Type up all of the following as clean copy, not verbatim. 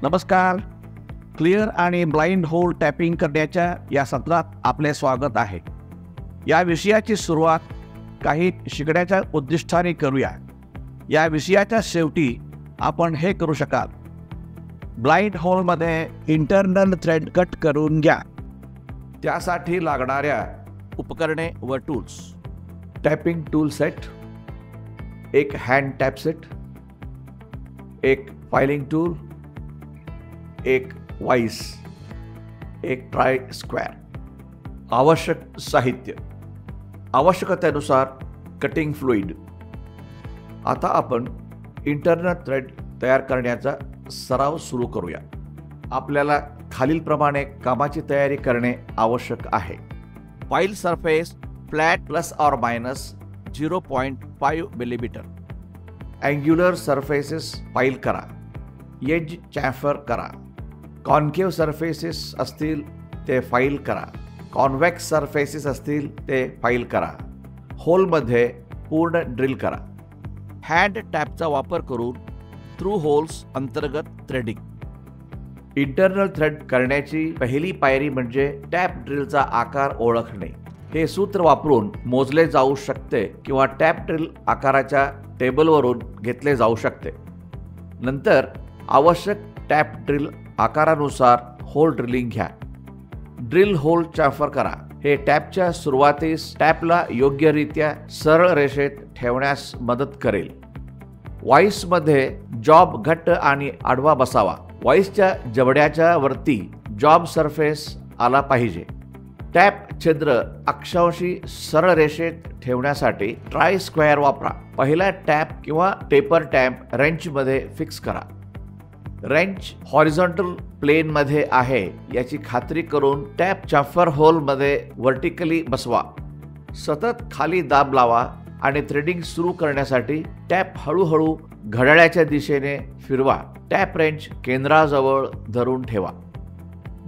नमस्कार. क्लिअर आणि blind hole tapping करण्याच्या या सत्रात आपले स्वागत आहे. या विषयाची सुरुवात काही शिकण्याच्या उद्दिष्टाने करूया. या विषयाच्या शेवटी आपण हे करू शकाल. ब्लाइंड होलमध्ये इंटरनल थ्रेड कट करून घ्या. त्यासाठी लागणाऱ्या उपकरणे व टूल्स: टॅपिंग टूल सेट, एक हँड टॅप सेट, एक फाइलिंग टूल, एक वाइस, एक ट्राय स्क्वेअर. आवश्यक साहित्य: आवश्यकतेनुसार कटिंग फ्लुइड. आता आपण इंटरनल थ्रेड तयार करण्याचा सराव सुरू करूया. आपल्याला खालीलप्रमाणे कामाची तयारी करणे आवश्यक आहे. File surface flat plus or minus 0.5 millimetre. Angular surfaces file करा. एज चॅफर करा. कॉन्केव्ह सरफेसेस असतील ते फाईल करा. कॉन्व्हेक्स सरफेसेस असतील ते फाईल करा. होलमध्ये पूर्ण ड्रिल करा. हँड टॅपचा वापर करून थ्रू होल्स अंतर्गत थ्रेडिंग. इंटरनल थ्रेड करण्याची पहिली पायरी म्हणजे टॅप ड्रिलचा आकार ओळखणे. हे सूत्र वापरून मोजले जाऊ शकते किंवा टॅप ड्रिल आकाराच्या टेबलवरून घेतले जाऊ शकते. नंतर आवश्यक टॅप ड्रिल आकारानुसार होल ड्रिलिंग घ्या. ड्रिल होल चॅफर करा. हे टॅपच्या सुरुवातीस टॅपला योग्यरित्या सरळ रेषेत ठेवण्यास मदत करेल. वाईसमध्ये जॉब घट्ट आणि आडवा बसावा. वाईसच्या जबड्याच्या वरती जॉब सरफेस आला पाहिजे. टॅप छिद्र अक्षांशी सरळ रेषेत ठेवण्यासाठी ट्राय स्क्वेअर वापरा. पहिला टॅप किंवा टेपर टॅप रेंचमध्ये फिक्स करा. रेंच हॉरिझॉन्टल प्लेनमध्ये आहे याची खात्री करून टॅप चॅफर होलमध्ये व्हर्टिकली बसवा. सतत खाली दाब लावा आणि थ्रेडिंग सुरू करण्यासाठी टॅप हळूहळू घड्याळाच्या दिशेने फिरवा. टॅप रेंच केंद्राजवळ धरून ठेवा.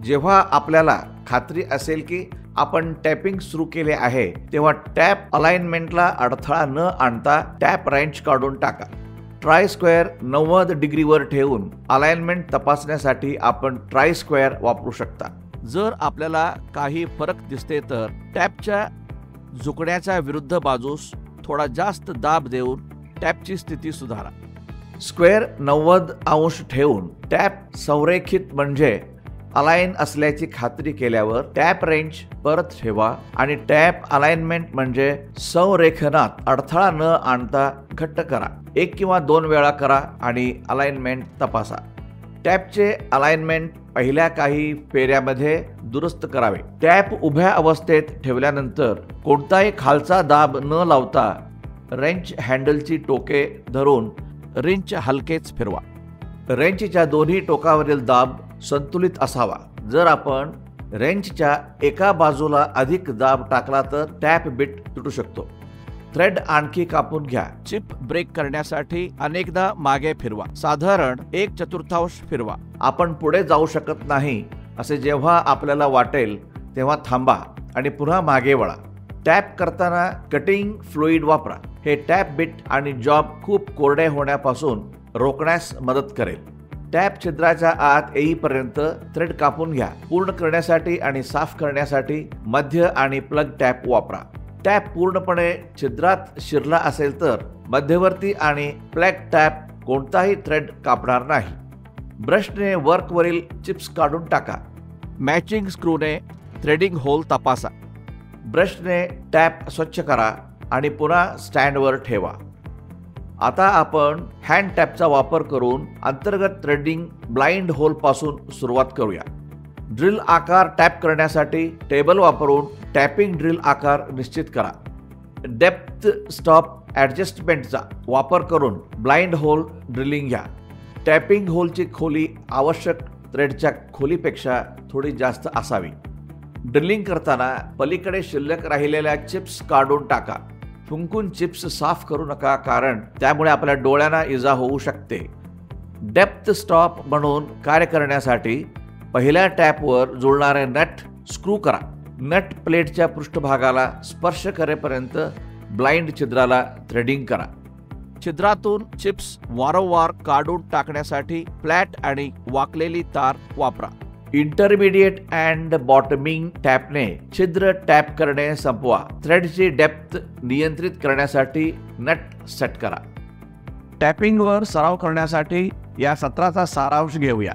जेव्हा आपल्याला खात्री असेल की आपण टॅपिंग सुरू केले आहे तेव्हा टॅप अलाइनमेंटला अडथळा न आणता टॅप रेंच काढून टाका. ट्राय स्क्वेअर 90 डिग्रीवर ठेवून अलाइनमेंट तपासण्यासाठी आपण ट्राय स्क्वेअर वापरू शकता. जर आपल्याला काही फरक दिसते तर टॅपच्या झुकण्याच्या विरुद्ध बाजूस थोडा जास्त दाब देऊन टॅपची स्थिती सुधारा. स्क्वेअर 90 अंश ठेवून टॅप संरेखित म्हणजे अलाइन असल्याची खात्री केल्यावर टॅप रेंच परत ठेवा आणि टॅप अलाइनमेंट म्हणजे संरेखनात अडथळा न आणता घट्ट करा. 1 किंवा 2 वेळा करा आणि अलाइनमेंट तपासा. टॅपचे अलाइनमेंट पहिल्या काही फेऱ्यामध्ये दुरुस्त करावे. टॅप उभ्या अवस्थेत ठेवल्यानंतर कोणताही खालचा दाब न लावता रेंच हँडलची टोके धरून रेंच हलकेच फिरवा. रेंचच्या दोन्ही टोकावरील दाब संतुलित असावा. जर आपण रेंचच्या एका बाजूला अधिक दाब टाकला तर टॅप बिट तुटू शकतो. थ्रेड आणखी कापून घ्या. चिप ब्रेक करण्यासाठी अनेकदा मागे फिरवा. साधारण 1/4 फिरवा. आपण पुढे जाऊ शकत नाही असे जेव्हा आपल्याला वाटेल तेव्हा थांबा आणि पुन्हा मागे वळा. टॅप करताना कटिंग फ्लुइड वापरा. हे टॅप बिट आणि जॉब खूप कोरडे होण्यापासून रोखण्यास मदत करेल. टॅप छिद्राच्या आत येईपर्यंत थ्रेड कापून घ्या. पूर्ण करण्यासाठी आणि साफ करण्यासाठी मध्य आणि प्लग टॅप वापरा. टॅप पूर्णपणे छिद्रात शिरला असेल तर मध्यवर्ती आणि प्लग टॅप कोणताही थ्रेड कापणार नाही. ब्रशने वर्कवरील चिप्स काढून टाका. मॅचिंग स्क्रूने थ्रेडिंग होल तपासा. ब्रशने टॅप स्वच्छ करा आणि पुन्हा स्टँडवर ठेवा. आता आपण हँड टॅपचा वापर करून अंतर्गत थ्रेडिंग ब्लाइंड होल पासून सुरुवात करूया. ड्रिल आकार टॅप करण्यासाठी टेबल वापरून टॅपिंग ड्रिल आकार निश्चित करा. डेप्थ स्टॉप ॲडजस्टमेंटचा वापर करून ब्लाइंड होल ड्रिलिंग घ्या. टॅपिंग होलची खोली आवश्यक थ्रेडच्या खोलीपेक्षा थोडी जास्त असावी. ड्रिलिंग करताना पलीकडे शिल्लक राहिलेल्या चिप्स काढून टाका. फुंकून चिप्स साफ करू नका कारण त्यामुळे आपल्या डोळ्यांना इजा होऊ शकते. डेप्थ स्टॉप म्हणून कार्य करण्यासाठी पहिल्या टॅपवर जुळणारे नट स्क्रू करा. नट प्लेटच्या पृष्ठभागाला स्पर्श करेपर्यंत ब्लाइंड छिद्राला थ्रेडिंग करा. छिद्रातून चिप्स वारंवार काढून टाकण्यासाठी फ्लॅट आणि वाकलेली तार वापरा. इंटरमिडिएट अँड बॉटमिंग टॅपने छिद्र टॅप करणे संपवा. थ्रेडची डेप्थ नियंत्रित करण्यासाठी नट सेट करा. टॅपिंगवर सराव करण्यासाठी या सत्राचा सारांश घेऊया.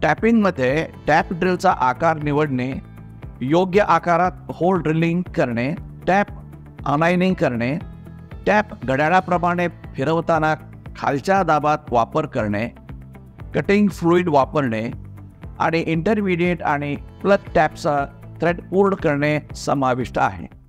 टॅपिंगमध्ये टॅप ड्रिलचा आकार निवडणे, योग्य आकारात होल ड्रिलिंग करणे, टॅप अलाइनिंग करणे, टॅप घड्याळाप्रमाणे फिरवताना खालच्या दाबात वापर करणे, कटिंग फ्लुइड वापरणे आणि इंटरमिडिएट आणि प्लग टॅपचा थ्रेड पूर्ण करणे समाविष्ट आहे.